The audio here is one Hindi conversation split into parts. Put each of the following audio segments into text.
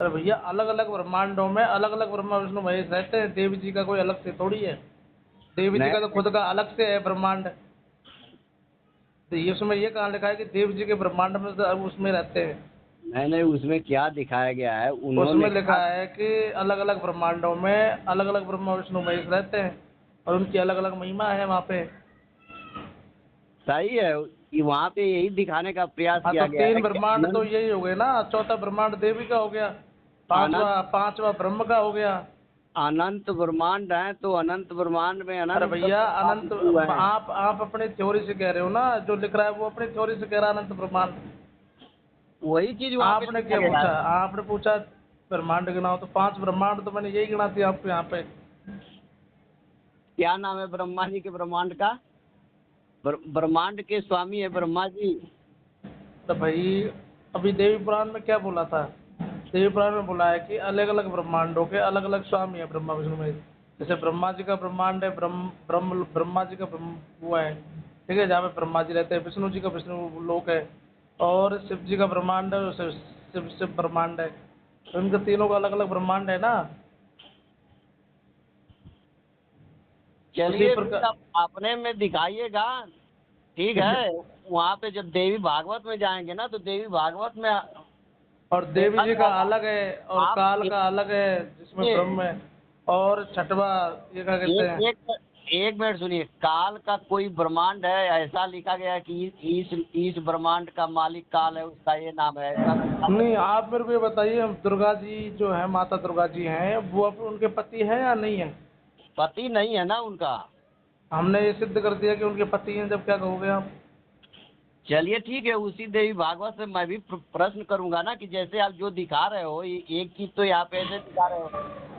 अरे भैया अलग अलग ब्रह्मांडों में अलग अलग ब्रह्मा विष्णु महेश रहते हैं, देव जी का कोई अलग से थोड़ी है। देव जी का तो नहीं खुद का अलग से है ब्रह्मांड। तो ये उसमें ये कहाँ लिखा है कि देव जी के ब्रह्मांड में तो उसमें रहते हैं। नहीं नहीं, उसमें क्या दिखाया गया है, उसमें उन्होंने लिखा कहा। है कि अलग अलग ब्रह्मांडों में अलग अलग ब्रह्मा विष्णु महेश रहते हैं और उनकी अलग अलग महिमा है वहाँ पे। सही है कि वहाँ पे यही दिखाने का प्रयास हाँ तो किया गया तीन है कि ब्रह्मांड तो अनंत यही हो गए ना, चौथा ब्रह्मांड देवी का हो गया, अनंत पांचवा पांचवा ब्रह्म का हो गया। अनंत ब्रह्मांड है, तो अनंत ब्रह्मांड में अरे अनंत भैया ब्रह्मा अनंत, विष्णु है। आप अपने थ्योरी से कह रहे हो ना, जो लिख रहा है वो अपनी थ्योरी से कह रहा है अनंत ब्रह्मांड। वही चीज वहाँ पे आपने लिखा क्या गया पूछा? है। आपने पूछा ब्रह्मांड गिनाओ, तो पांच ब्रह्मांड तो मैंने यही गिना दिया आपको यहाँ पे। क्या नाम है ब्रह्मा जी के ब्रह्मांड का? ब्रह्मांड के स्वामी है ब्रह्मा जी। तो भाई अभी देवी पुराण में क्या बोला था? देवी पुराण में बोला है कि अलग अलग ब्रह्मांडों के अलग अलग स्वामी है ब्रह्मा विष्णु महेश। जैसे ब्रह्मा जी का ब्रह्मांड है ब्रह्मा जी का ब्रह्म वो है, ठीक है, जहाँ पे ब्रह्मा जी रहते हैं। विष्णु जी का विष्णु लोक है। और शिव जी का ब्रह्मांड है, शिव शिव ब्रह्मांड है। तो इनके तीनों का अलग अलग ब्रह्मांड है ना। उसी चलिए फिर प्रकार। आप अपने में दिखाइएगा। ठीक है। वहाँ पे जब देवी भागवत में जाएंगे ना, तो देवी भागवत में और देवी देखा जी का जाएगा। अलग है और आप काल का अलग है, जिसमें ब्रह्म है। और छठवा ये क्या कहते एक हैं? एक एक मिनट सुनिए, काल का कोई ब्रह्मांड है ऐसा लिखा गया है कि इस ब्रह्मांड का मालिक काल है, उसका ये नाम है, ऐसा लिखा नहीं, गया है। आप मेरे को ये बताइए, हम दुर्गा जी जो है, माता दुर्गा जी हैं, वो अब उनके पति हैं या नहीं है? पति नहीं है ना उनका। हमने ये सिद्ध कर दिया कि उनके पति हैं, जब क्या कहोगे आप? चलिए ठीक है, उसी देवी भागवत से मैं भी प्रश्न करूंगा ना, कि जैसे आप जो दिखा रहे हो, ये एक चीज तो यहाँ पे ऐसे दिखा रहे हो,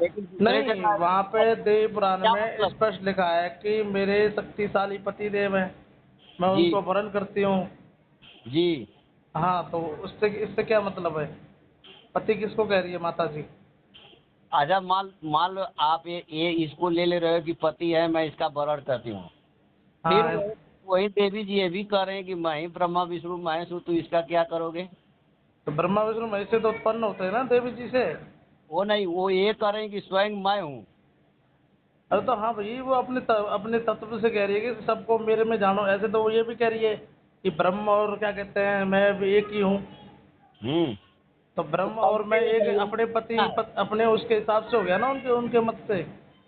लेकिन दूसरे नहीं, जगह वहाँ पे देवी पुराण क्या में मतलब? स्पष्ट लिखा है कि मेरे शक्तिशाली पति देव हैं, मैं जी उनको वरण करती हूँ। जी। हाँ, तो उससे इससे क्या मतलब है? पति किसको कह रही है माता जी? अच्छा, मान मान लो आप ये इसको ले रहे हो कि पति है, मैं इसका वरण करती हूँ। फिर हाँ, वही देवी जी ये भी कह रहे हैं कि मैं ही ब्रह्मा विष्णु महेश हूँ, तो इसका क्या करोगे? तो ब्रह्मा विष्णु महेश से तो उत्पन्न होते हैं ना देवी जी से। वो नहीं, वो ये कह रहे हैं कि स्वयं मैं हूँ। अरे तो हाँ भाई, वो अपने तत्व से कह रही है कि सबको मेरे में जानो। ऐसे तो वो ये भी कह रही है कि ब्रह्म और क्या कहते हैं, मैं भी एक ही हूँ। हम्म। तो तो ब्रह्म और मैं कंपेयर एक यही अपने ना पति है। अपने उसके हिसाब से हो गया ना, उनके उनके मत से।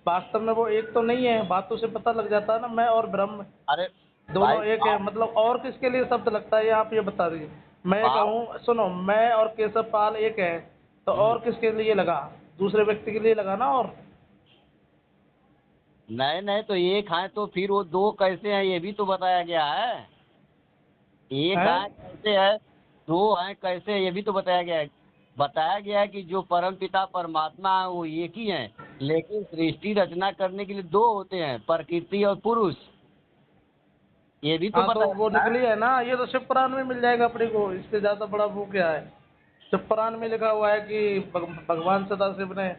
वास्तव में वो एक तो नहीं है, बातों से पता लग जाता है ना, मैं और ब्रह्म अरे भाई दोनों एक है। मतलब और किसके लिए शब्द लगता है ये आप ये बता दीजिए। मैं बात। कहूँ, सुनो, मैं और केशव पाल एक है, तो हम्म। और किसके लिए लगा? दूसरे व्यक्ति के लिए लगा ना। और नहीं नहीं, तो एक है तो फिर वो दो कैसे हैं, ये भी तो बताया गया है। एक है। है कैसे है, दो हैं कैसे है, ये भी तो बताया गया है। बताया गया है कि जो परम पिता परमात्मा है वो एक ही है, लेकिन सृष्टि रचना करने के लिए दो होते हैं, प्रकृति और पुरुष। ये भी तो हाँ, तो बताया वो गया है। निकली है ना, ये तो शिव पुराण में मिल जाएगा अपने को, इससे ज्यादा बड़ा वो क्या है? शिव पुराण में लिखा हुआ है कि भगवान सदाशिव ने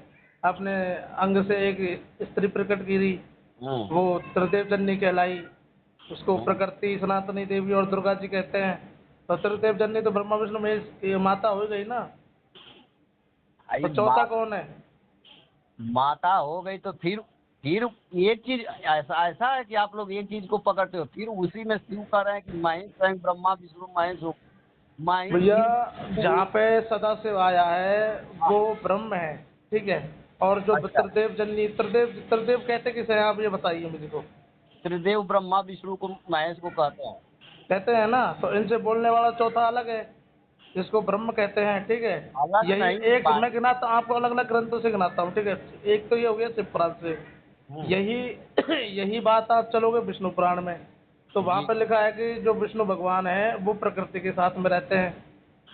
अपने अंग से एक स्त्री प्रकट की थी, हम्म। वो त्रिदेव जननी कहलाई। उसको हम्म। प्रकृति सनातनी देवी और दुर्गा जी कहते हैं। तो त्रिदेव जननी तो ब्रह्मा विष्णु महेश की माता हो गई ना। तो भाई चौथा बात, कौन है? माता हो गई तो फिर एक चीज ऐसा ऐसा है कि आप लोग एक चीज को पकड़ते हो, फिर उसी में शिव कह रहे हैं कि मैं ही स्वयं ब्रह्मा विष्णु महेश हूँ, मैं ही भैया, शिव जहाँ हूँ। पे सदाशिव आया है वो ब्रह्म है, ठीक है। और जो अच्छा, त्रिदेव जननी, त्रिदेव त्रिदेव कहते किसे हैं आप ये बताइए मुझे को। त्रिदेव ब्रह्मा विष्णु को महेश को कहते हैं। कहते हैं ना, तो इनसे बोलने वाला चौथा अलग है, जिसको ब्रह्म कहते हैं, ठीक है। अलग यही नहीं एक बात। मैं गिनाता हूँ आपको, अलग अलग ग्रंथों से गिनाता हूँ, ठीक है। एक तो ये हो गया शिव पुराण से। हम्म। यही यही बात आप चलोगे विष्णु पुराण में, तो वहाँ जी। पर लिखा है कि जो विष्णु भगवान है वो प्रकृति के साथ में रहते हैं,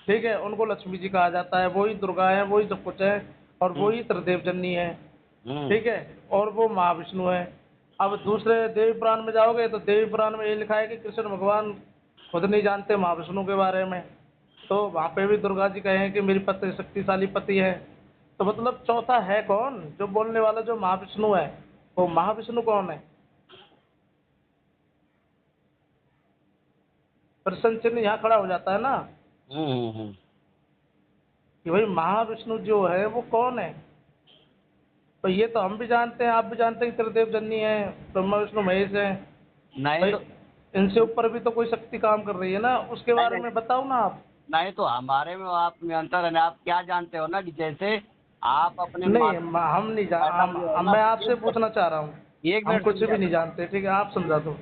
ठीक है। उनको लक्ष्मी जी कहा जाता है, वही दुर्गा है, वही सब कुछ है। और हम्म। वही त्रिदेव जननी है, हम्म। ठीक है। और वो महाविष्णु है। अब दूसरे देवी पुराण में जाओगे तो देवी पुराण में ये लिखा है कि कृष्ण भगवान खुद नहीं जानते महाविष्णु के बारे में। तो वहाँ पे भी दुर्गा जी कहें कि मेरी पति शक्तिशाली पति है। तो मतलब चौथा है कौन जो बोलने वाला, जो महाविष्णु है? वो महाविष्णु कौन है? प्रश्न चिन्ह यहाँ खड़ा हो जाता है ना। हम्म। कि भाई महाविष्णु जो है वो कौन है। तो ये तो हम भी जानते हैं, आप भी जानते हैं कि त्रिदेव जन्नी है, ब्रह्मा विष्णु महेश है। नहीं भाई तो इनसे ऊपर भी तो कोई शक्ति काम कर रही है ना, उसके नहीं बारे नहीं में बताओ ना आप। नहीं तो हमारे में आप में अंतर है ना। आप क्या जानते हो ना कि जैसे आप अपने नहीं, माता हम नहीं पैदा हुए हो ना। मैं आपसे पूछना चाह रहा हूँ। एक हम मिनट कुछ भी सुनिए। नहीं जानते, ठीक है, आप समझा दो।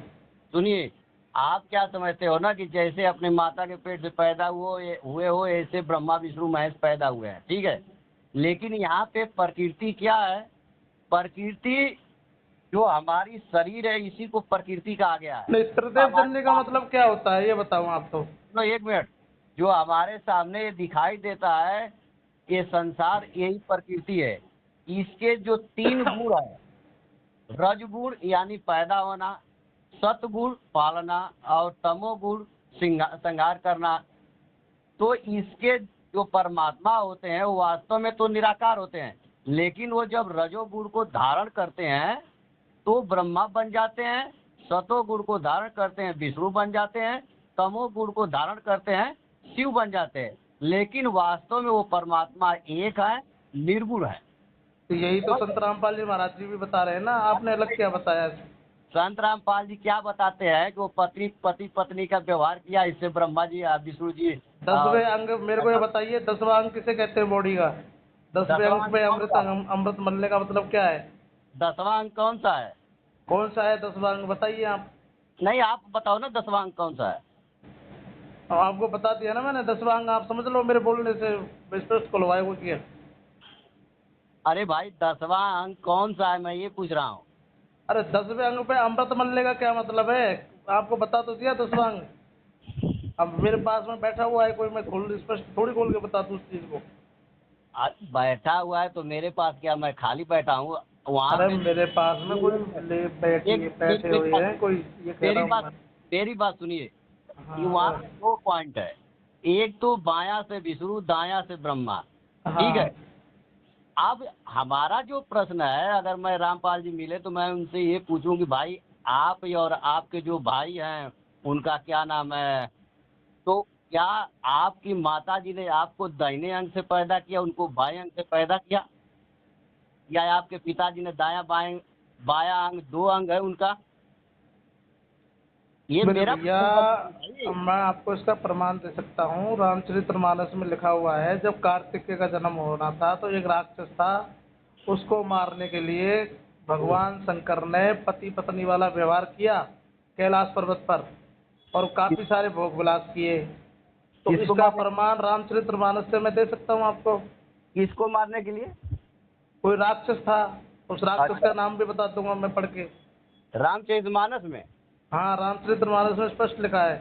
सुनिए, आप क्या समझते हो ना कि जैसे अपने माता के पेट से पैदा हुए हो ऐसे ब्रह्मा विष्णु महेश पैदा हुए हैं, ठीक है। लेकिन यहाँ पे प्रकृति क्या है? प्रकृति जो हमारी शरीर है इसी को प्रकृति कहा गया है। नहीं, तो त्रिदेव हमारे जन्नी का सामने मतलब क्या होता है ये बताओ आप तो। सुनो, एक मिनट। जो हमारे सामने ये दिखाई देता है ये संसार यही प्रकृति है। इसके जो 3 गुण है, रजगुण यानी पैदा होना, सतगुण पालना, और तमोगुण संहार करना। तो इसके जो परमात्मा होते हैं वो वास्तव में तो निराकार होते हैं, लेकिन वो जब रजोगुण को धारण करते हैं तो ब्रह्मा बन जाते हैं, सतोगुण को धारण करते हैं विष्णु बन जाते हैं, तमोगुण को धारण करते हैं शिव बन जाते हैं। लेकिन वास्तव में वो परमात्मा एक है, निर्गुण है। तो यही तो संत रामपाल जी महाराज जी भी बता रहे हैं ना, आपने अलग क्या बताया। संत रामपाल जी क्या बताते हैं कि वो पति पत्नी का व्यवहार किया, इससे ब्रह्मा जी विष्णु जी 10वें अंग मेरे को ये बताइए, 10वां अंग किसे कहते हैं बॉडी का। 10वें दसवां अंग अंग पे कौन सा है? अमृत मलने का मतलब क्या है। 10वां अंग कौन सा है? कौन सा है 10वां अंग, बताइए आप। नहीं, आप बताओ ना 10वां अंग कौन सा है। अब आपको बता दिया ना मैंने 10वां अंग, आप समझ लो मेरे बोलने से विश्वास खुलवाए वो किया। अरे भाई 10वां अंग कौन सा है मैं ये पूछ रहा हूँ। अरे 10वें अंग पे अमृत मलने का क्या मतलब है, आपको बता तो दिया 10वां अंग। अब मेरे पास में बैठा हुआ है कोई, मैं खोल स्पष्ट थोड़ी खोल के बता दूं उस चीज को। बैठा हुआ है तो मेरे पास क्या, मैं खाली बैठा हूँ वहाँ अरे पे। मेरे पास में कोई ले एक बैठे हुए हैं कोई, ये कह रहा मेरी हूँ बात मैं। मेरी बात सुनिए कि वहाँ हाँ पे 2 पॉइंट है। एक तो बायां से विष्णु, दायां से ब्रह्मा, ठीक है। हाँ। अब हमारा जो प्रश्न है, अगर मैं रामपाल जी मिले तो मैं उनसे ये पूछूं कि भाई आप और आपके जो भाई हैं उनका क्या नाम है, तो क्या आपकी माता जी ने आपको दाहिने अंग से पैदा किया, उनको बाएं अंग से पैदा किया, या आपके पिताजी ने दायां बाएं बायां अंग, 2 अंग है उनका? ये मेरे मेरा भैया, प्रश्न बताइए भाई। मैं आपको इसका प्रमाण दे सकता हूँ। रामचरितमानस में लिखा हुआ है, जब कार्तिकेय का जन्म होना था तो एक राक्षस था, उसको मारने के लिए भगवान शंकर ने पति पत्नी वाला व्यवहार किया कैलाश पर्वत पर, और काफी सारे भोग विलास किए। तो किसको इसका मारने प्रमाण रामचरितमानस से मैं दे सकता हूँ आपको। किसको मारने के लिए? कोई राक्षस था, उस राक्षस अच्छा, का नाम भी बता दूंगा मैं पढ़ के। रामचरितमानस में? हाँ, रामचरितमानस में स्पष्ट लिखा है।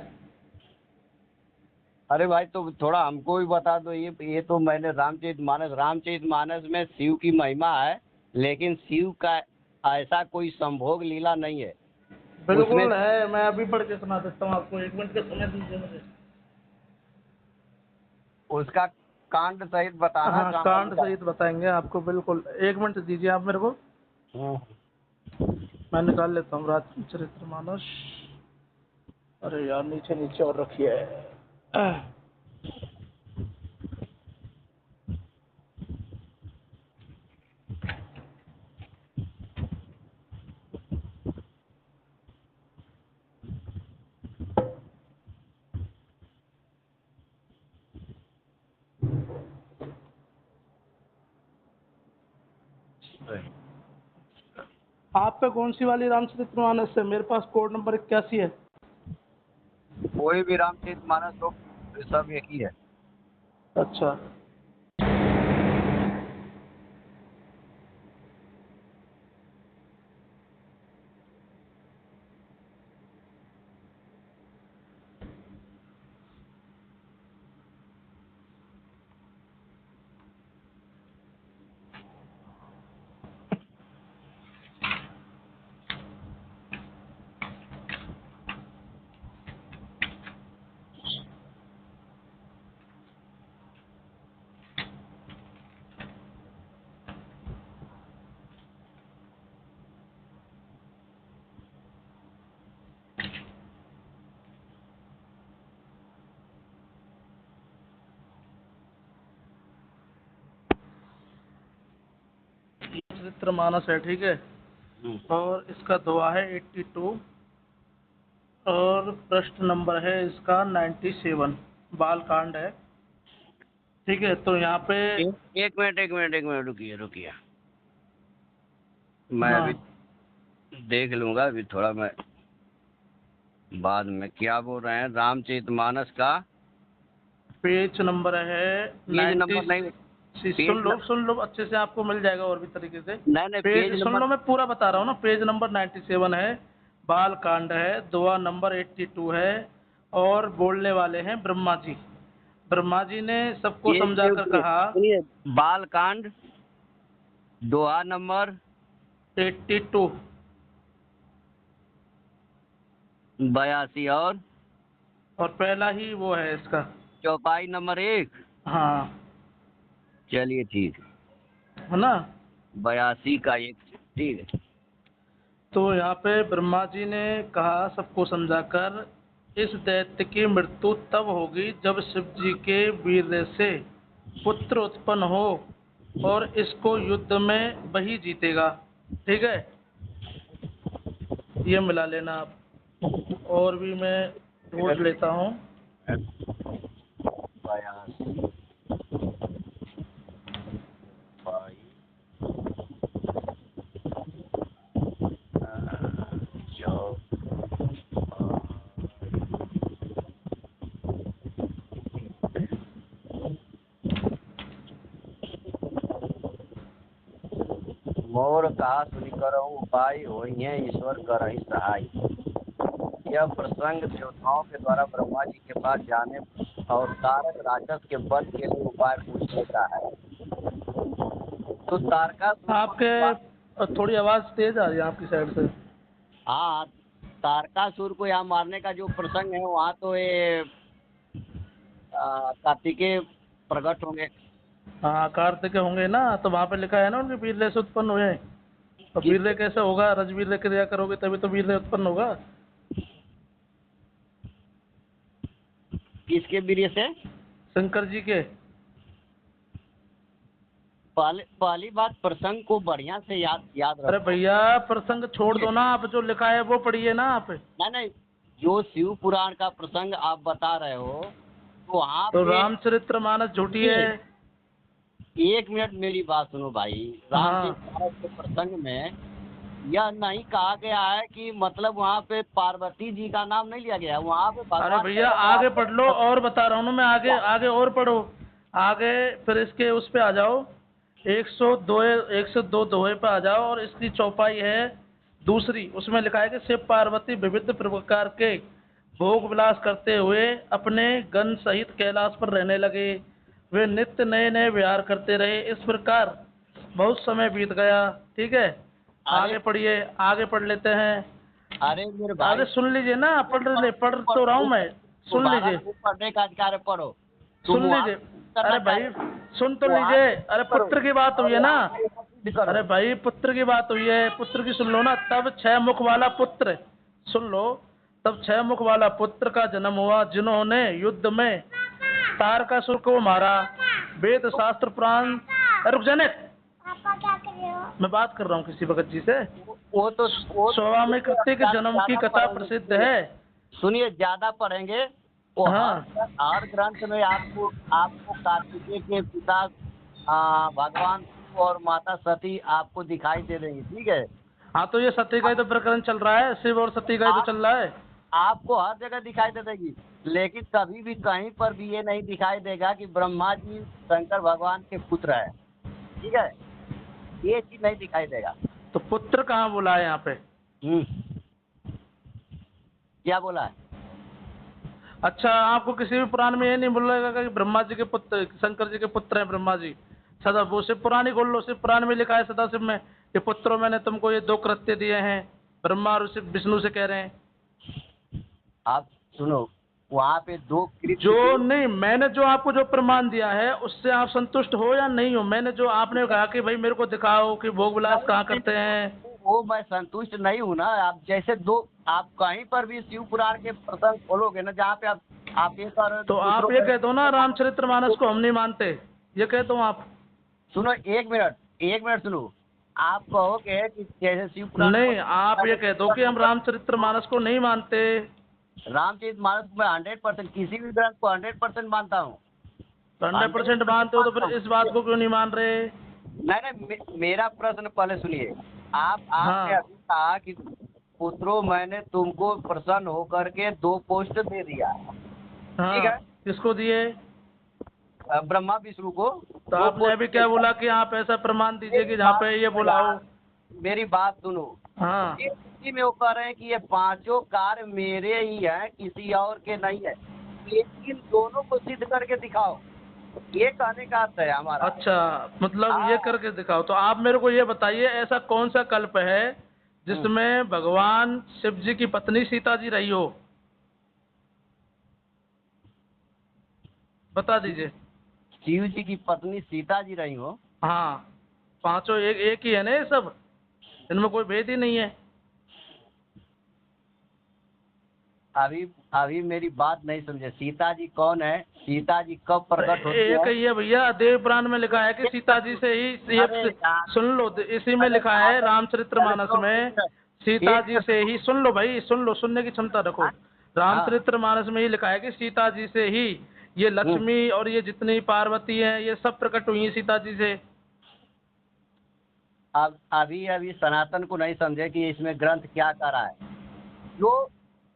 अरे भाई तो थोड़ा हमको भी बता दो। ये तो मैंने रामचरितमानस में शिव की महिमा है, लेकिन शिव का ऐसा कोई संभोग लीला नहीं है उसमें। बिल्कुल है, मैं अभी पढ़ के सुना देता हूँ आपको, 1 मिनट का समय दीजिए मुझे। उसका कांड सहित बताना हाँ, कहाँ कांड लिखा है। सहित बताएंगे आपको, बिल्कुल 1 मिनट दीजिए आप मेरे को। हम्म। मैं निकाल लेता हूँ रामचरितमानस। अरे यार, नीचे नीचे और रखिए। आप पे कौन सी वाली रामचरितमानस है, मेरे पास कोड नंबर 81 है। कोई भी रामचरितमानस हो, सब एक ही है। अच्छा। रामचरितमानस है, ठीक है। और इसका दोहा है 82 और पृष्ठ नंबर है इसका 97, बालकांड है, ठीक है। तो यहाँ पे एक मिनट रुकिए रुकिए, मैं हाँ अभी देख लूंगा, अभी थोड़ा मैं बाद में। क्या बोल रहे हैं? रामचरितमानस का पेज नंबर है पेज नंबर नहीं, सुन लो अच्छे से, आपको मिल जाएगा और भी तरीके से। नहीं पेज पेज सुन नंबर। लो, मैं पूरा बता रहा हूँ ना। पेज नंबर 97 है, बालकांड है, दुआ नंबर 82 है, और बोलने वाले हैं ब्रह्मा जी। ब्रह्मा जी ने सबको समझा कर कहा। सुनिए, बालकांड दोहा नंबर 82 82 और पहला ही वो है इसका। चौपाई नंबर 1। हाँ, चलिए ठीक है ना। है, 82 का 1, ठीक है। तो यहाँ पे ब्रह्मा जी ने कहा सबको समझाकर, इस दैत्य की मृत्यु तब होगी जब शिव जी के वीर्य से पुत्र उत्पन्न हो, और इसको युद्ध में वही जीतेगा, ठीक है। ये मिला लेना आप, और भी मैं ढूंढ लेता हूँ। 82 मोर कहा सुनि करहु उपाय, होइए ईश्वर करहि सहाय। यह प्रसंग देवताओं के द्वारा ब्रह्मा जी के पास जाने और तारक राक्षस के वध के लिए उपाय पूछ लेता है। तो तारकासुर आपके थोड़ी आवाज़ तेज आ रही है आपकी साइड से। हाँ, तारकासुर को यहाँ मारने का जो प्रसंग है, वहाँ तो ये कार्तिकेय प्रकट होंगे। हाँ, कार्तिक होंगे ना, तो वहाँ पे लिखा है ना उनके वीर्य से उत्पन्न हुए। तो वीर्य कैसे होगा? रजवीर्य क्रिया करोगे तभी तो वीर्य उत्पन्न होगा। किसके वीर्य से? शंकर जी के। पहली बात, प्रसंग को बढ़िया से याद अरे रखो। भैया, प्रसंग छोड़ दो ना, आप जो लिखा है वो पढ़िए ना आप। नहीं, जो शिव पुराण का प्रसंग आप बता रहे हो, तो वहाँ तो पे रामचरितमानस झूठी है। एक मिनट मेरी बात सुनो भाई। हाँ। रामचरितमानस के प्रसंग में यह नहीं कहा गया है कि मतलब वहाँ पे पार्वती जी का नाम नहीं लिया गया है, वहाँ पे अरे भगवान भैया आगे पढ़ लो, और बता रहा हूँ ना मैं, आगे आगे और पढ़ो आगे। फिर इसके उस पे आ जाओ, 102 दोहे पे आ जाओ, और इसकी चौपाई है दूसरी। उसमें लिखा है कि शिव पार्वती विविध प्रकार के भोग विलास करते हुए अपने गण सहित कैलाश पर रहने लगे। वे नित्य नए नए विहार करते रहे। इस प्रकार बहुत समय बीत गया, ठीक है। आगे पढ़िए, आगे पढ़ लेते हैं। अरे मेरे भाई, अरे सुन लीजिए ना, पढ़ तो रहा हूँ मैं, सुन लीजिए। पढ़ने का अधिकार है, पढ़ो। सुन लीजिए, अरे भाई सुन तो लीजिए। अरे पुत्र की बात हुई है ना, अरे भाई पुत्र की बात हुई है, पुत्र की सुन लो ना। तब 6 मुख वाला पुत्र, सुन लो, तब 6 मुख वाला पुत्र का जन्म हुआ, जिन्होंने युद्ध में तारकासुर को मारा। वेद शास्त्र पुराण। रुक जाने, मैं बात कर रहा हूँ किसी भगत जी से। वो तो स्वामी कृत्य के जन्म की कथा प्रसिद्ध है। सुनिए, ज्यादा पढ़ेंगे वो हाँ। हर ग्रंथ में आपको कार्तिकेय के पिता भगवान शिव और माता सती आपको दिखाई दे देंगी, ठीक है। हाँ, तो ये सती का ही तो प्रकरण चल रहा है, शिव और सती का ही तो चल रहा है। आपको हर जगह दिखाई दे देगी, लेकिन कभी भी कहीं पर भी ये नहीं दिखाई देगा कि ब्रह्मा जी शंकर भगवान के पुत्र है, ठीक है। ये चीज नहीं दिखाई देगा। तो पुत्र कहाँ बोला है यहाँ पे? क्या बोला है? अच्छा, आपको किसी भी पुराण में ये नहीं बोलेगा कि ब्रह्मा जी के पुत्र, शंकर जी के पुत्र हैं ब्रह्मा जी? सदा वो शिव पुराण ही खोल लो, शिव पुराण में लिखा है सदाशिव में कि पुत्रों मैंने तुमको ये 2 कृत्य दिए हैं। ब्रह्मा और शिव विष्णु से कह रहे हैं। आप सुनो, वहाँ पे 2 कृत्य जो नहीं, मैंने जो आपको जो प्रमाण दिया है उससे आप संतुष्ट हो या नहीं हो? मैंने जो आपने कहा कि भाई मेरे को दिखाओ कि भोग विलास कहाँ करते हैं, वो मैं संतुष्ट नहीं हूँ ना। आप जैसे आप कहीं पर भी शिव पुराण के प्रसंग खोलोगे ना, जहाँ पे आप ये कर, तो आप ये कह दो ना रामचरितमानस को हम नहीं मानते, ये कह दो आप। सुनो, एक मिनट सुनो। आप कहोगे कि जैसे शिव पुराण नहीं, आप ये कह दो कि हम रामचरितमानस को नहीं मानते। रामचरितमानस में 100% किसी भी ग्रंथ को 100% मानता हूँ। 100% मानते हो तो फिर इस बात को क्यों नहीं मान रहे? नहीं नहीं, मेरा प्रश्न पहले सुनिए। आपने हाँ अभी कहा कि पुत्रो मैंने तुमको प्रसन्न होकर के 2 पोस्ट दे दिया, ठीक हाँ, है, किसको दिए? ब्रह्मा विष्णु को तो 2 आपने पोस्ट अभी दे क्या दिया। बोला कि आप ऐसा प्रमाण दीजिए मेरी कि जहाँ बात पे ये सुनो बोला हो। यार, मेरी बात सुनो। हाँ, ये इसी में वो कह रहे हैं कि ये 5 कार्य मेरे ही हैं, किसी और के नहीं है, लेकिन दोनों को सिद्ध करके दिखाओ, ये कहने का अर्थ है हमारा। अच्छा, मतलब ये हाँ। करके दिखाओ। तो आप मेरे को ये बताइए, ऐसा कौन सा कल्प है हम्म। जिसमें भगवान शिव जी की पत्नी सीता जी रही हो? बता दीजिए। शिव जी की पत्नी सीता जी रही हो? हाँ, पांचों एक एक ही है ना ये सब, इनमें कोई भेद ही नहीं है। अभी अभी मेरी बात नहीं समझे। सीता जी कौन है? सीता जी कब तो प्रकट होती एक है? ही है भैया, देव पुराण में लिखा है कि सीता जी से ही अरे ये यार, सुन लो, इसी में पहले लिखा है पहले रामचरितमानस तो में, सीता एक जी से ही, सुन लो भाई, सुन लो, सुनने की क्षमता रखो। हाँ हाँ, रामचरितमानस में ही लिखा है कि सीता जी से ही ये हम्म। लक्ष्मी और ये जितनी पार्वती हैं ये सब प्रकट हुई हैं सीता जी से। अब अभी अभी सनातन को नहीं समझे कि इसमें ग्रंथ क्या कर रहा है। जो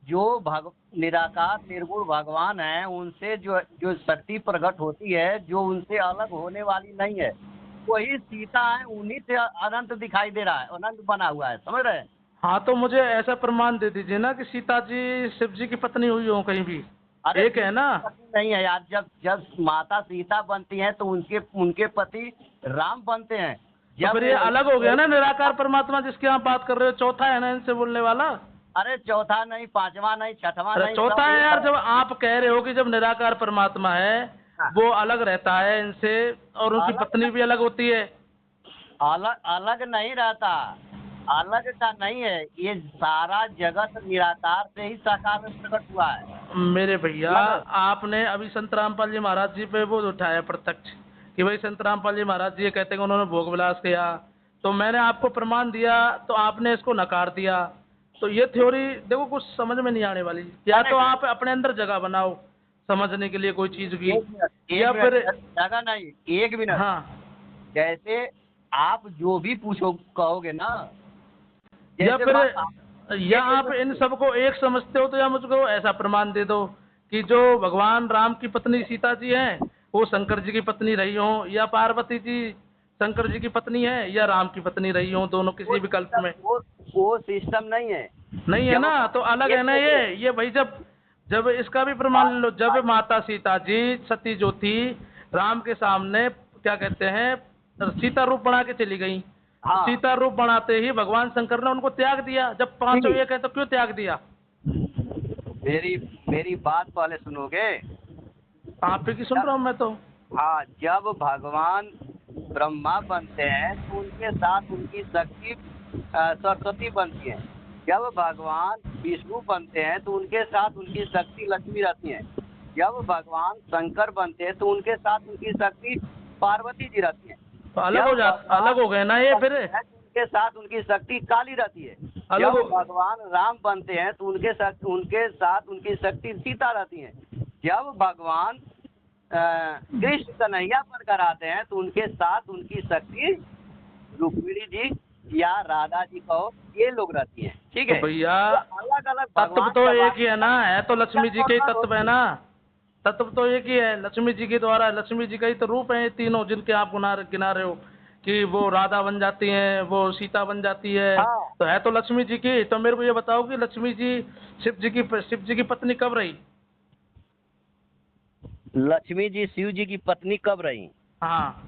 जो निराकार निर्गुण भगवान है, उनसे जो जो शक्ति प्रकट होती है, जो उनसे अलग होने वाली नहीं है, वही सीता है, उन्हीं से अनंत दिखाई दे रहा है, अनंत बना हुआ है, समझ रहे हैं? हाँ, तो मुझे ऐसा प्रमाण दे दीजिए ना कि सीता जी शिव जी की पत्नी हुई हो कहीं भी। अरे एक शिव है जी ना? की पत्नी नहीं है यार। जब जब माता सीता बनती हैं तो उनके उनके पति राम बनते हैं। तो जब फिर ये अलग हो गया ना, निराकार परमात्मा जिसकी आप बात कर रहे हो, चौथा है ना इनसे बोलने वाला? अरे चौथा नहीं, पांचवा नहीं, छठवां अरे नहीं, चौथा सब है एक यार, है। जब आप कह रहे हो कि जब निराकार परमात्मा है हाँ, वो अलग रहता है इनसे, और उनकी अलग पत्नी भी अलग होती है। अलग अलग नहीं रहता, अलग का नहीं है। ये सारा जगत निराकार से ही साकार में प्रकट हुआ है, मेरे भैया, समझ रहे? आपने अभी संत रामपाल जी महाराज जी पे वो उठाया प्रत्यक्ष कि भाई संत रामपाल जी महाराज जी ये कहते हैं कि उन्होंने भोग विलास किया, तो मैंने आपको प्रमाण दिया तो आपने इसको नकार दिया। तो ये थ्योरी देखो कुछ समझ में नहीं आने वाली। या अरे तो आप अपने अंदर जगह बनाओ समझने के लिए कोई चीज की, एक मिनट, या फिर जगह नहीं, 1 मिनट। हाँ, जैसे आप जो भी पूछो कहोगे ना, या जैसे फिर या एक आप इन मिनट, सबको एक समझते हो तो या मुझको ऐसा प्रमाण दे दो कि जो भगवान राम की पत्नी सीता जी हैं वो शंकर जी की पत्नी रही हो, या पार्वती जी शंकर जी की पत्नी है या राम की पत्नी रही हो, दोनों वो किसी विकल्प सिस्टम में। वो सिस्टम नहीं है। नहीं है जब ना, तो अलग है एक ना मिनट, ये भाई, जब जब इसका भी प्रमाण लो, जब माता सीता जी सती जो थी राम के सामने क्या कहते हैं सीता रूप बना के चली गई, तो हाँ, सीता रूप बनाते ही भगवान शंकर ने उनको त्याग दिया। जब पांचों नहीं, एक है तो क्यों त्याग दिया? मेरी मेरी बात पहले सुनोगे? आप ही की सुन जब रहा हूँ मैं तो। हाँ, जब भगवान ब्रह्मा बनते हैं तो उनके साथ उनकी शक्ति सरस्वती बनती है। जब भगवान विष्णु बनते हैं तो उनके साथ उनकी शक्ति लक्ष्मी रहती है। जब भगवान शंकर बनते हैं तो उनके साथ उनकी शक्ति पार्वती जी रहती है। तो अलग जब हो भगवान अलग हो गए ना ये फिर, बनते हैं तो उनके साथ उनकी शक्ति काली रहती है। अलग जब हो। भगवान राम बनते हैं तो उनके साथ उनकी शक्ति सीता रहती है। जब भगवान कृष्ण कन्हैया बनकर आते हैं तो उनके साथ उनकी शक्ति रुक्मिणी जी या राधा जी कहो, ये लोग रहती हैं, ठीक तो है? भैया तो अलग अलग तत्व भगवान तो जब एक ही है ना, है तो लक्ष्मी जी के ही तत्व है ना, तत्व तो एक ही है लक्ष्मी जी के द्वारा, लक्ष्मी जी का ही तो रूप है ये तीनों जिनके आप गिना रहे हो कि वो राधा बन जाती हैं, वो सीता बन जाती है, हाँ, तो है तो लक्ष्मी जी की। तो मेरे को ये बताओ कि लक्ष्मी जी शिव जी की पत्नी कब रही? लक्ष्मी जी शिव जी की पत्नी कब रही? हाँ,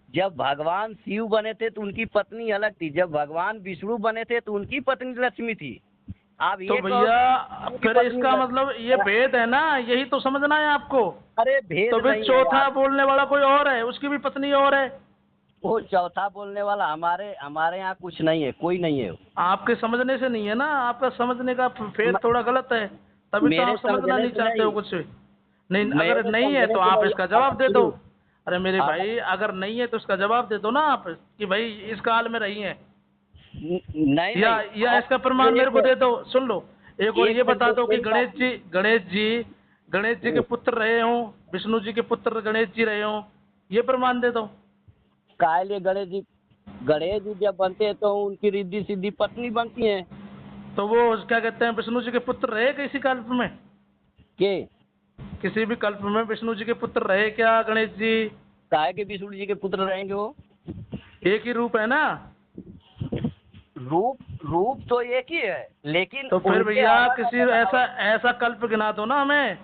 जब भगवान शिव बने थे तो उनकी पत्नी अलग थी, जब भगवान विष्णु बने थे तो उनकी पत्नी लक्ष्मी थी। आप तो ये कहो भैया उनकी फिर पत्नी इसका मतलब ये भेद है ना, यही तो समझना है आपको। अरे भेद तो फिर नहीं है चौथा यार। बोलने वाला कोई और है, उसकी भी पत्नी और है। वो चौथा बोलने वाला हमारे हमारे यहाँ कुछ नहीं है, कोई नहीं है। आपके समझने से नहीं है ना, आपका समझने का फेर थोड़ा गलत है, तभी तो मेरे आप समझना समझने नहीं से चाहते हो नहीं, कुछ। नहीं, अगर मेरे नहीं है समझने तो से आप नहीं। इसका जवाब दे दो। अरे मेरे आप भाई, अगर नहीं है तो इसका जवाब दे दो ना आप कि भाई इस काल में रही है। नहीं या नहीं, या इसका प्रमाण मेरे को दे दो। सुन लो, एक और एक ये मिनट, बता दो कि मेरी बात- गणेश जी के पुत्र रहे हों, विष्णु जी के पुत्र गणेश जी रहे हों, ये प्रमाण दे दो। काहे लिए गणेश जी जब बनते हैं तो उनकी रिद्धि सिद्धि पत्नी बनती है तो वो क्या कहते हैं, विष्णु जी के पुत्र रहे किसी कल्प में? के। किसी भी कल्प में विष्णु जी के पुत्र रहे क्या गणेश जी? काहे के विष्णु जी के पुत्र रहेंगे वो? एक ही रूप है ना। रूप रूप तो एक ही है, लेकिन तो फिर उनके भैया अलग किसी अलग ऐसा ऐसा कल्प गिना दो ना हमें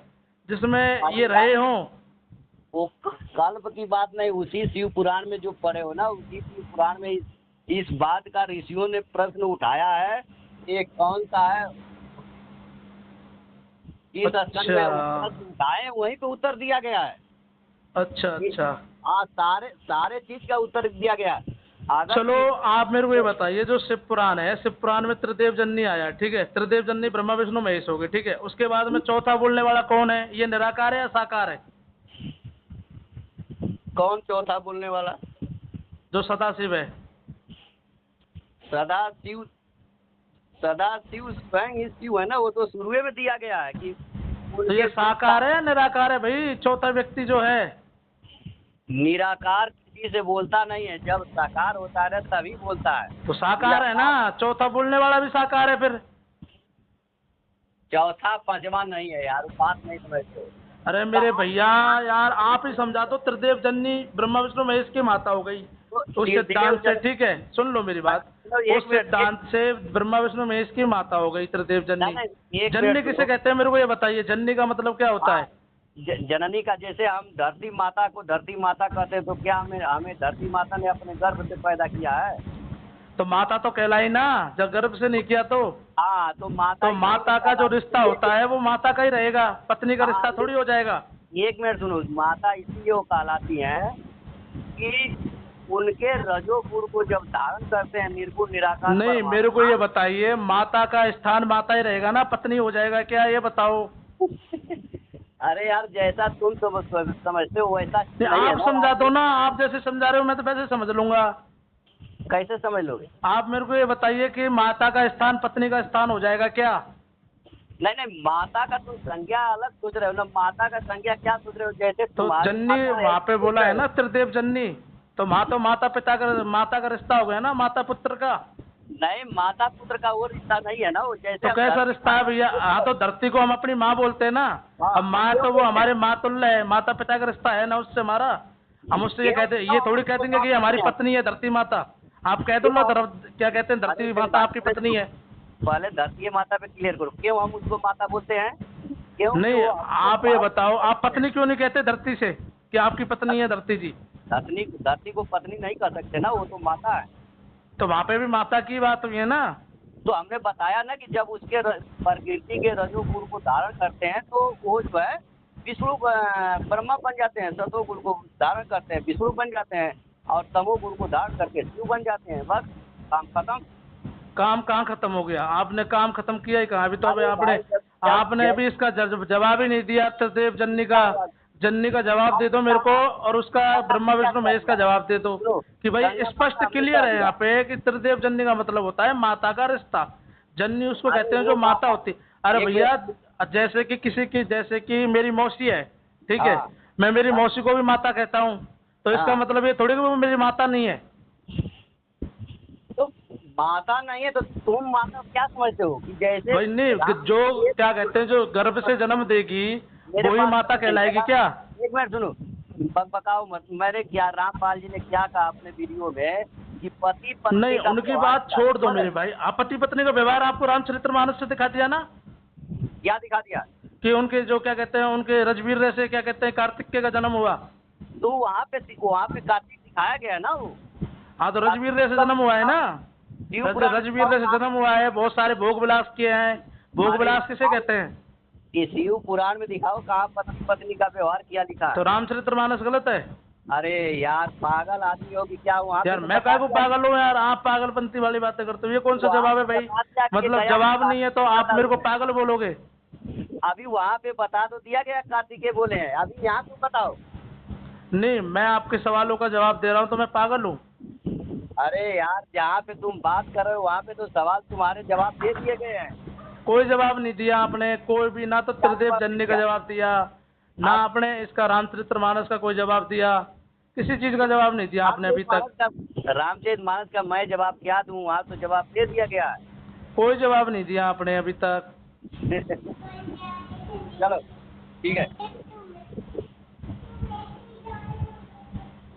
जिसमें ये रहे हों। वो कल्प की बात नहीं, उसी शिव पुराण में जो पढ़े हो ना, उसी शिव पुराण में इस बात का ऋषियों ने प्रश्न उठाया है। ये कौन सा है, इस स्कंद में प्रश्न उठाए, वहीं पे उत्तर दिया गया है। अच्छा अच्छा, हाँ, सारे सारे चीज का उत्तर दिया गया है। अगर चलो आप मेरे को ये बताइए, जो शिव पुराण है, शिव पुराण में त्रिदेव जननी आया, ठीक है, त्रिदेव जननी ब्रह्मा विष्णु महेश हो गए, ठीक है, उसके बाद में चौथा बोलने वाला कौन है? ये निराकार है या साकार है? कौन चौथा बोलने वाला? जो सदा शिव है। सदा शिव, सदा शिव स्वयं ही शिव है ना, वो तो शुरू में दिया गया है कि तो ये साकार है या निराकार है भाई, चौथा व्यक्ति जो है? निराकार किसी से बोलता नहीं है, जब साकार होता है तभी बोलता है। तो साकार है ना, चौथा बोलने वाला भी साकार है फिर। चौथा पांचवा नहीं है यार, बात नहीं समझते हो। अरे मेरे भैया यार, आप ही समझा दो। त्रिदेव जननी ब्रह्मा विष्णु महेश की माता हो गई उस सिद्धांत से, ठीक है, सुन लो मेरी बात। उस सिद्धांत से ब्रह्मा विष्णु महेश की माता हो गई त्रिदेव जननी। जननी किसे कहते हैं मेरे को ये बताइए, जननी का मतलब क्या होता है? जननी का, जैसे हम धरती माता को धरती माता कहते हैं, तो क्या हमें हमें धरती माता ने अपने गर्भ से पैदा किया है? तो माता तो कहलाई ना, जब गर्भ से नहीं किया तो। हाँ, तो माता का जो रिश्ता होता है वो माता का ही रहेगा, पत्नी का रिश्ता थोड़ी हो जाएगा। एक मिनट सुनो, माता इसलिए वो कहलाती हैं कि उनके रजोगुण को जब धारण करते हैं, निर्गुण निराकार नहीं, मेरे को ये बताइए, माता का स्थान माता ही रहेगा ना, पत्नी हो जाएगा क्या, ये बताओ। अरे यार, जैसा तुम समझते हो वैसा नहीं, आप समझा दो ना, आप जैसे समझा रहे हो मैं तो वैसे समझ लूंगा। कैसे समझ लोगे? आप मेरे को ये बताइए कि माता का स्थान पत्नी का स्थान हो जाएगा क्या? नहीं नहीं, माता का तुम संज्ञा अलग सोच रहे हो ना, माता का संज्ञा क्या सोच रहे हो? जैसे तो जननी वहाँ पे बोला है ना, त्रिदेव जननी, तो माता पिता का, माता का रिश्ता हो गया ना, माता पुत्र का। नहीं, माता पुत्र का वो रिश्ता नहीं है ना, वो जैसे तो कैसा रिश्ता है भैया? हाँ, तो धरती को हम अपनी माँ बोलते हैं ना। अब माँ तो वो हमारे माँ तुल्य है, माता पिता का रिश्ता है ना उससे हमारा। हम उससे ये कहते हैं, ये थोड़ी कह देंगे कि हमारी पत्नी है धरती माता। आप कह दो ना, क्या कहते हैं, धरती माता आपकी पत्नी है। पहले धरती माता पे क्लियर करो, क्यों हम उसको माता बोलते हैं? क्यों? नहीं, आप ये बताओ, आप पत्नी क्यों नहीं कहते धरती से कि आपकी पत्नी है धरती जी? धरती को पत्नी नहीं कह सकते ना, वो तो माता है। तो वहाँ पे भी माता की बात हुई है ना। तो हमने बताया ना कि जब उसके प्रकृति के रजोगुण को धारण करते हैं तो वो जो है विष्णु ब्रह्मा बन जाते हैं, सतोगुण को धारण करते हैं विष्णु बन जाते हैं, और तमोगुण को धारण करके शिव बन जाते हैं। बस काम खत्म। काम कहाँ खत्म हो गया? आपने काम खत्म किया ही कहाँ? अभी तो अभी आपने अभी इसका जवाब ही नहीं दिया। त्रिदेव जननी का जवाब दे दो मेरे को, और उसका ब्रह्मा विष्णु महेश का जवाब दे दो कि भाई स्पष्ट क्लियर है यहाँ पे कि त्रिदेव जननी का मतलब होता है माता का रिश्ता। जननी उसको कहते हैं जो माता होती। अरे भैया, जैसे कि जैसे कि मेरी मौसी है, ठीक है, मैं मेरी मौसी को भी माता कहता हूँ, तो इसका मतलब ये थोड़ी कि वो मेरी माता नहीं है। तो माता नहीं है तो तुम माता क्या समझते हो कि जैसे भाई नहीं, जो क्या कहते हैं, जो गर्भ से जन्म देगी वही माता कहलाएगी क्या? एक मिनट सुनो, बकाओ मत। मैंने क्या, रामपाल जी ने क्या कहा अपने वीडियो में कि पति पत्नी नहीं, उनकी बात छोड़ दो मेरे भाई। आप पति पत्नी का व्यवहार आपको रामचरितमानस से दिखा दिया ना। क्या दिखा दिया? कि उनके जो क्या कहते हैं, उनके रजवीर से क्या कहते हैं, कार्तिक का जन्म हुआ। तो वहाँ पे कार्तिक दिखाया गया ना वो। हाँ, तो रजवीर से जन्म हुआ है ना, रजवीर से जन्म हुआ है। बहुत सारे भोग विलास किए हैं। भोग विलास किसे कहते हैं? शिव पुराण में दिखाओ कहाँ पति पत्नी का व्यवहार किया लिखा। तो रामचरितमानस गलत है? अरे यार, पागल आदमी हो कि क्या? वहाँ यार मैं काय को पागल हूँ यार? आप पागलपंती वाली बातें करते हो, ये कौन सा जवाब है भाई? मतलब जवाब नहीं है तो आप मेरे को पागल बोलोगे? अभी वहाँ पे बता तो दिया गया कार्तिकेय बोले हैं, अभी यहाँ तुम बताओ। नहीं, मैं आपके सवालों का जवाब दे रहा हूँ, तो मैं पागल हूँ? अरे यार, जहाँ पे तुम बात कर रहे हो वहाँ पे तो सवाल तुम्हारे जवाब दे दिए गए हैं। कोई जवाब नहीं दिया आपने, कोई भी, ना तो क्या त्रिदेव जवाब जन्य का दिया? जवाब दिया, ना आप आपने इसका रामचरितमानस का कोई जवाब दिया, किसी चीज का जवाब नहीं दिया आपने अभी तक। रामचरितमानस का मैं जवाब क्या दूं? वहाँ तो जवाब दे दिया गया है। कोई जवाब नहीं दिया आपने अभी तक। चलो ठीक है।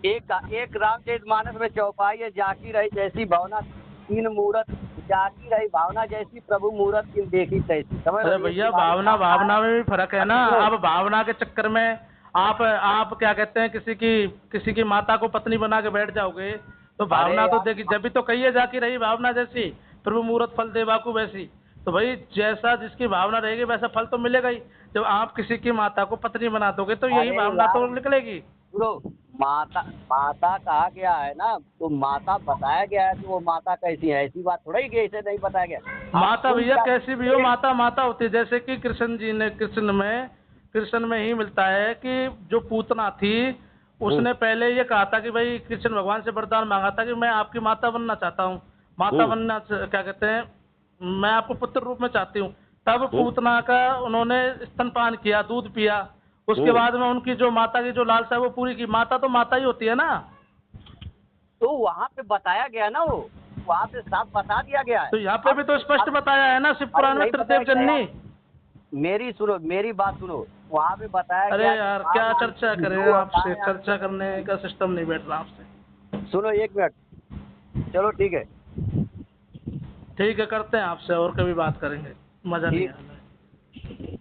एक रामचरितमानस में चौपाई है, जाकी रही जैसी भावना तीन मूरत, जाकी रही भावना जैसी प्रभु मूरत की देखी तैसी। समझ अरे रहे हो? ये भैया, तुम्हारी भावना भावना भावना है। में भी फर्क है अब ना। सुनो, अब भावना के चक्कर में आप क्या कहते हैं, किसी की माता को पत्नी बना के बैठ जाओगे, तो अरे भावना तो यार, देखी, जब भी तो कही है जाकी रही भावना जैसी प्रभु मूरत फल दे बाकू वैसी। तो भाई जैसा जिसकी भावना रहेगी वैसा फल तो मिलेगा ही। जब आप किसी की माता को पत्नी बना दोगे तो यही अरे भावना यार तो निकलेगी। सुनो, माता माता कहा गया है ना, तो माता बताया गया है, तो वो माता कैसी है ऐसी बात थोड़ा ही कि ऐसे नहीं बताया गया। आप माता तुम भैया क्या कैसी भी हो, माता माता होती है। जैसे कि कृष्ण में ही मिलता है कि जो पूतना थी, उसने पहले ये कहा था कि भाई, कृष्ण भगवान से वरदान मांगा था कि मैं आपकी माता बनना चाहता हूँ, माता हम्म, बनना क्या कहते हैं, मैं आपको पुत्र रूप में चाहती हूँ। तब हम्म, पूतना का उन्होंने स्तनपान किया, दूध पिया। उसके हम्म। बाद में उनकी जो माता की जो लालसा है वो पूरी की। माता तो माता ही होती है ना। तो वहाँ पे बताया गया ना, वो वहाँ पे साफ बता दिया गया है। तो यहाँ पे भी तो स्पष्ट अब बताया है ना, शिव अरे पुराण में, नहीं बताया त्रिदेव गया जन्नी। यार, मेरी सुनो, मेरी बात सुनो। वहाँ पे बताया अरे गया कि यार, क्या भगवान चर्चा की करें दो आपसे, अवतारें चर्चा आती करने का सिस्टम नहीं बैठ रहा आपसे। हैं। सुनो एक मिनट, चलो ठीक है। ठीक है, करते हैं आपसे और कभी बात करेंगे, मज़ा नहीं ठीक। आ रहा है।